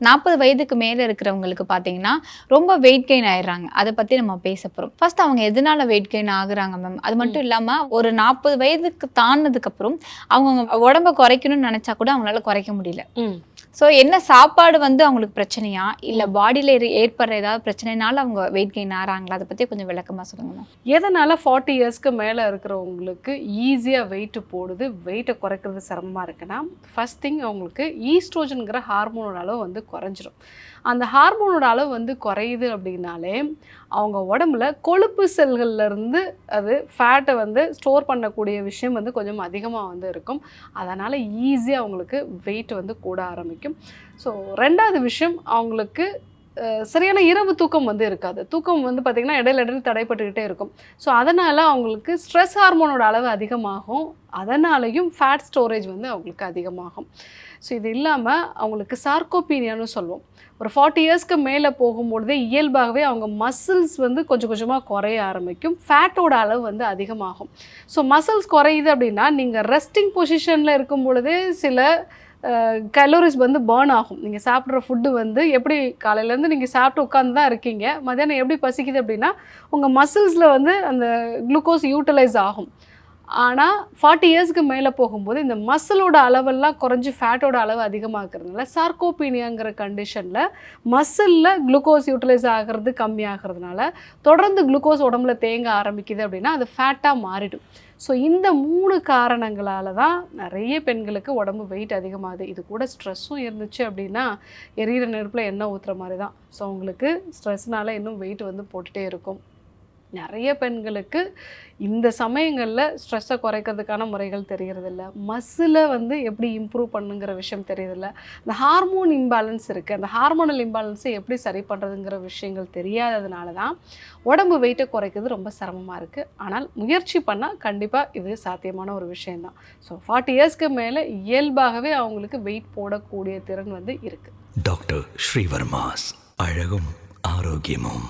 40 வயதுக்கு மேல இருக்கிறவங்களுக்கு பார்த்தீங்கன்னா, ரொம்ப வெயிட் கெயின் ஆயிடுறாங்க. அத பத்தி நம்ம பேச போறோம். ஃபர்ஸ்ட் அவங்க எதனால வெயிட் கெயின் ஆகுறாங்க மேம்? அது ம். மட்டும் இல்லாம ஒரு 40 வயதுக்கு தாண்டுனதுக்கப்புறம், அவங்க உடம்ப குறைக்கணும்னு நெனச்சா கூட அவங்களால குறைக்க முடியல. ம். ஸோ என்ன சாப்பாடு வந்து அவங்களுக்கு பிரச்சனையா? இல்ல ம். பாடியில ஏற்படுற ஏதாவது பிரச்சனைனால அவங்க வெயிட் கெயின் ஆகுறாங்களா? அத பத்தி கொஞ்சம் விளக்கமா சொல்லுங்க மேம். எதனால 40 இயர்ஸ்க்கு மேல இருக்கிறவங்களுக்கு ஈஸியா வெயிட் போடுது, வெயிட்ட குறைக்கிறது சிரமமா இருக்குன்னா, ஃபர்ஸ்ட் திங் அவங்களுக்கு ஈஸ்ட்ரோஜன்ங்கிற ஹார்மோனோட அளவு வந்து குறைஞ்சிரும். அந்த ஹார்மோனோட அளவு வந்து குறையுது அப்படின்னாலே, அவங்க உடம்புல கொழுப்பு செல்கள்ல இருந்து அது ஃபேட்ட வந்து ஸ்டோர் பண்ணக்கூடிய விஷயம் வந்து கொஞ்சம் அதிகமா வந்து இருக்கும். அதனால ஈஸியா அவங்களுக்கு வெயிட் வந்து கூட ஆரம்பிக்கும். ஸோ 2வது விஷயம் அவங்களுக்கு சரியான இரவு தூக்கம் வந்து இருக்காது. தூக்கம் வந்து பார்த்தீங்கன்னா, இடையில இடையில தடைப்பட்டுக்கிட்டே இருக்கும். ஸோ, அதனால அவங்களுக்கு ஸ்ட்ரெஸ் ஹார்மோனோட அளவு அதிகமாகும். அதனாலயும் ஃபேட் ஸ்டோரேஜ் வந்து அவங்களுக்கு அதிகமாகும். ஸோ, இது இல்லாம அவங்களுக்கு சார்கோபீனியான்னு சொல்லுவோம். ஒரு 40 இயர்ஸ்க்கு மேல போகும்பொழுதே இயல்பாகவே அவங்க மசில்ஸ் வந்து கொஞ்சம் கொஞ்சமா குறைய ஆரம்பிக்கும். ஃபேட்டோட அளவு வந்து அதிகமாகும். ஸோ, மசில்ஸ் குறையுது அப்படின்னா, நீங்க ரெஸ்டிங் பொசிஷன்ல இருக்கும் பொழுதே சில கலோரிஸ் வந்து பர்ன் ஆகும். நீங்க சாப்பிடுற ஃபுட்டு வந்து எப்படி காலையிலேருந்து நீங்க சாப்பிட்டு உட்கார்ந்து தான் இருக்கீங்க. மதியானம் எப்படி பசிக்குது அப்படின்னா, உங்க மசில்ஸ்ல வந்து அந்த குளுக்கோஸ் யூட்டிலைஸ் ஆகும். ஆனா 40 இயர்ஸ்க்கு மேல போகும்போது இந்த மசிலோட அளவெல்லாம் குறைஞ்சு ஃபேட்டோட அளவு அதிகமாகுறதுனால, சார்கோபீனியாங்கிற கண்டிஷன்ல மசில்ல குளுக்கோஸ் யூட்டிலைஸ் ஆகுறது கம்மியாகுறதுனால, தொடர்ந்து குளுக்கோஸ் உடம்புல தேங்க ஆரம்பிக்குது அப்படின்னா, அது ஃபேட்டா மாறிடும். ஸோ இந்த 3 காரணங்களால தான் நெறைய பெண்களுக்கு உடம்பு வெயிட் அதிகமாகுது. இது கூட ஸ்ட்ரெஸ்ஸும் இருந்துச்சு அப்படின்னா, எரியிற நெருப்புல எண்ணெய் ஊத்துற மாரி தான். ஸோ உங்களுக்கு ஸ்ட்ரெஸ்னால இன்னும் வெயிட் வந்து போட்டுட்டே இருக்கும். நெறைய பெண்களுக்கு இந்த சமயங்கள்ல ஸ்ட்ரெஸ்ஸ குறைக்கிறதுக்கான முறைகள் தெரியறதில்ல. மசில வந்து எப்படி இம்ப்ரூவ் பண்ணுங்கிற விஷயம் தெரியறதில்ல. இந்த ஹார்மோன் இம்பேலன்ஸ் இருக்கு. அந்த ஹார்மோனல் இம்பேலன்ஸ எப்படி சரி பண்றதுங்கிற விஷயங்கள் தெரியாததுனால தான், உடம்பு வெயிட்ட குறைக்கிறது ரொம்ப சிரமமா இருக்கு. ஆனால் முயற்சி பண்ணா கண்டிப்பா இது சாத்தியமான ஒரு விஷயம் தான். ஸோ 40 இயர்ஸ்க்கு மேல இயல்பாகவே அவங்களுக்கு வெயிட் போடக்கூடிய திறன் வந்து இருக்கு. டாக்டர் ஸ்ரீவர்மாஸ் அழகும் ஆரோக்கியமும்